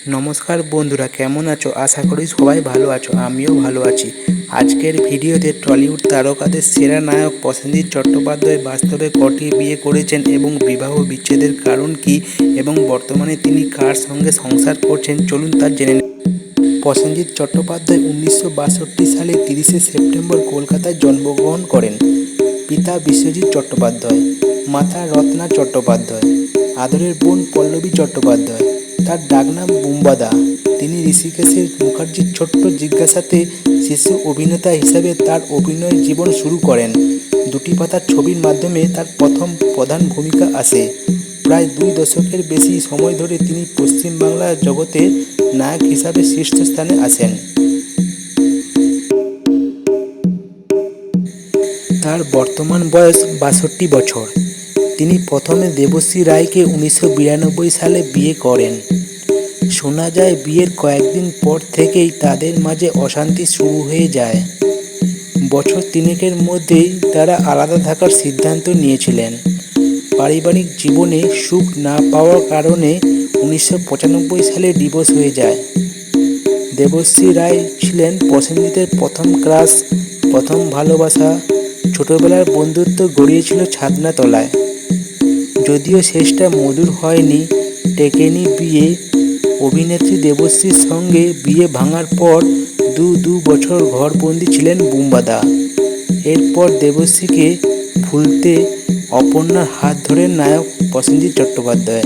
নমস্কার বন্ধুরা, কেমন আছো? আশা করি সবাই ভালো আছো, আমিও ভালো আছি। আজকের ভিডিওতে টলিউড তারকাদের সেরা নায়ক প্রসেনজিৎ চট্টোপাধ্যায় বাস্তবে কটি বিয়ে করেছেন এবং বিবাহ বিচ্ছেদের কারণ কি এবং বর্তমানে তিনি কার সঙ্গে সংসার করছেন, চলুন তা জেনে নিন। প্রসেনজিৎ চট্টোপাধ্যায় 1962 সালে 30শে সেপ্টেম্বর কলকাতায় জন্মগ্রহণ করেন। পিতা বিশ্বজিৎ চট্টোপাধ্যায়, মাতা রত্না চট্টোপাধ্যায়, আদরের বোন পল্লবী চট্টোপাধ্যায়। তার ডাকনাম বুম্বাদা। তিনি ঋষিকেশের মুখার্জির ছোট্ট জিজ্ঞাসাতে শিশু অভিনেতা হিসাবে তার অভিনয় জীবন শুরু করেন। দুটি পাতার ছবির মাধ্যমে তার প্রথম প্রধান ভূমিকা আসে। প্রায় 2 দশকের বেশি সময় ধরে তিনি পশ্চিমবাংলা জগতে নায়ক হিসাবে শীর্ষস্থানে আসেন। তার বর্তমান বয়স 62 বছর। তিনি প্রথমে দেবশ্রী রায়কে 1992 সালে বিয়ে করেন। শোনা যায় বিয়ের কয়েকদিন পর থেকেই তাদের মাঝে অশান্তি শুরু হয়ে যায়। বছর তিনেকের মধ্যেই তারা আলাদা থাকার সিদ্ধান্ত নিয়েছিলেন। পারিবারিক জীবনে সুখ না পাওয়ার কারণে 1995 সালে ডিভোর্স হয়ে যায়। দেবশ্রী রায় ছিলেন প্রসেনজিতের প্রথম ক্রাশ, প্রথম ভালোবাসা। ছোটবেলার বন্ধুত্ব গড়িয়েছিল ছাদনাতলায়। যদিও শেষটা মধুর হয়নি, টেকেনি বিয়ে। অভিনেত্রী দেবশ্রীর সঙ্গে বিয়ে ভাঙার পর দু বছর ঘরবন্দি ছিলেন বুম্বাদা। এরপর দেবশ্রীকে ভুলতে অপর্ণার হাত ধরে নায়ক প্রসেনজিৎ চট্টোপাধ্যায়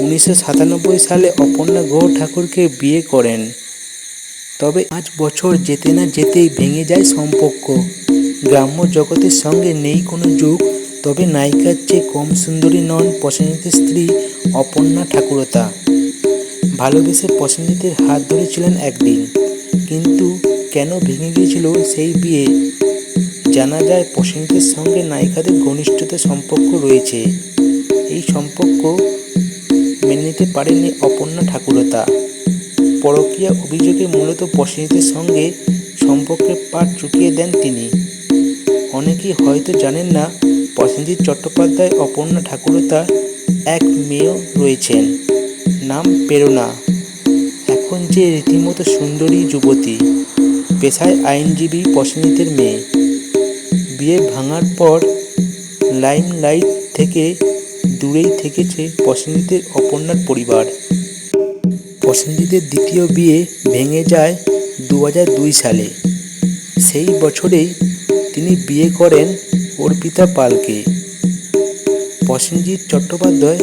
1997 সালে অপর্ণা গুহ ঠাকুরকে বিয়ে করেন। তবে 5 বছর যেতে না যেতেই ভেঙে যায় সম্পর্ক। গ্রাম্য জগতের সঙ্গে নেই কোনো যোগ। তবে নায়িকার চেয়ে কম সুন্দরী নন প্রসেনজিতের স্ত্রী অপর্ণা ঠাকুরতা। ভালোবেসে প্রসেনজিতের হাত ধরেছিলেন একদিন, কিন্তু কেন ভেঙে গিয়েছিল সেই বিয়ে? জানা যায় প্রসেনজিতের সঙ্গে নায়িকাদের ঘনিষ্ঠতা সম্পর্ক রয়েছে। এই সম্পর্ক মেনে নিতে পারেননি অপর্ণা ঠাকুরতা। পরকীয়া অভিযোগে মূলত প্রসেনজিতের সঙ্গে সম্পর্কের পাট চুকিয়ে দেন তিনি। অনেকেই হয়তো জানেন না, প্রসেনজিৎ চট্টোপাধ্যায় অপর্ণা ঠাকুরতার এক মেয়েও রয়েছেন, নাম প্রেরণা। এখন যে রীতিমতো সুন্দরী যুবতী, পেশায় আইনজীবী প্রসেনজিতের মেয়ে। বিয়ে ভাঙার পর লাইমলাইট থেকে দূরেই থেকেছে প্রসেনজিতের অপর্ণার পরিবার। প্রসেনজিতের দ্বিতীয় বিয়ে ভেঙে যায় 2002 সালে। সেই বছরেই তিনি বিয়ে করেন অর্পিতা পালকে। প্রসেনজিৎ চট্টোপাধ্যায়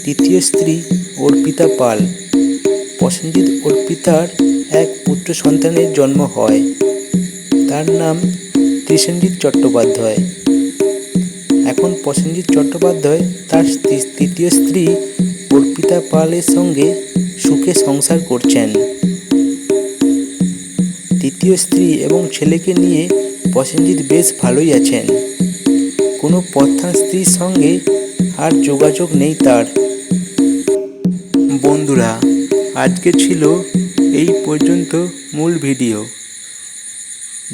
তৃতীয় স্ত্রী অর্পিতা পাল। প্রসেনজিৎ অর্পিতার এক পুত্র সন্তানের জন্ম হয়। তার নাম ত্রিসেনজিৎ চট্টোপাধ্যায়। এখন প্রসেনজিৎ চট্টোপাধ্যায় তার তৃতীয় স্ত্রী অর্পিতা পালের সঙ্গে সুখে সংসার করছেন। তৃতীয় স্ত্রী এবং ছেলেকে নিয়ে প্রসেনজিৎ বেশ ভালোই আছেন। কোনো প্রথম স্ত্রীর সঙ্গে আর যোগাযোগ নেই তার। বন্ধুরা, আজকে ছিল এই পর্যন্ত মূল ভিডিও।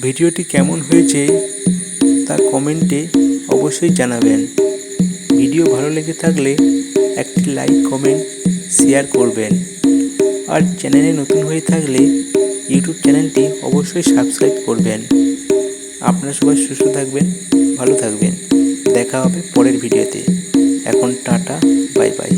ভিডিওটি কেমন হয়েছে তা কমেন্টে অবশ্যই জানাবেন। ভিডিও ভালো লেগে থাকলে একটি লাইক, কমেন্ট, শেয়ার করবেন। আর চ্যানেলে নতুন হয়ে থাকলে ইউটিউব চ্যানেলটি অবশ্যই সাবস্ক্রাইব করবেন। আপনারা সবাই সুস্থ থাকবেন, ভালো থাকবেন। দেখা হবে পরের ভিডিওতে। এখন টাটা, বাই বাই।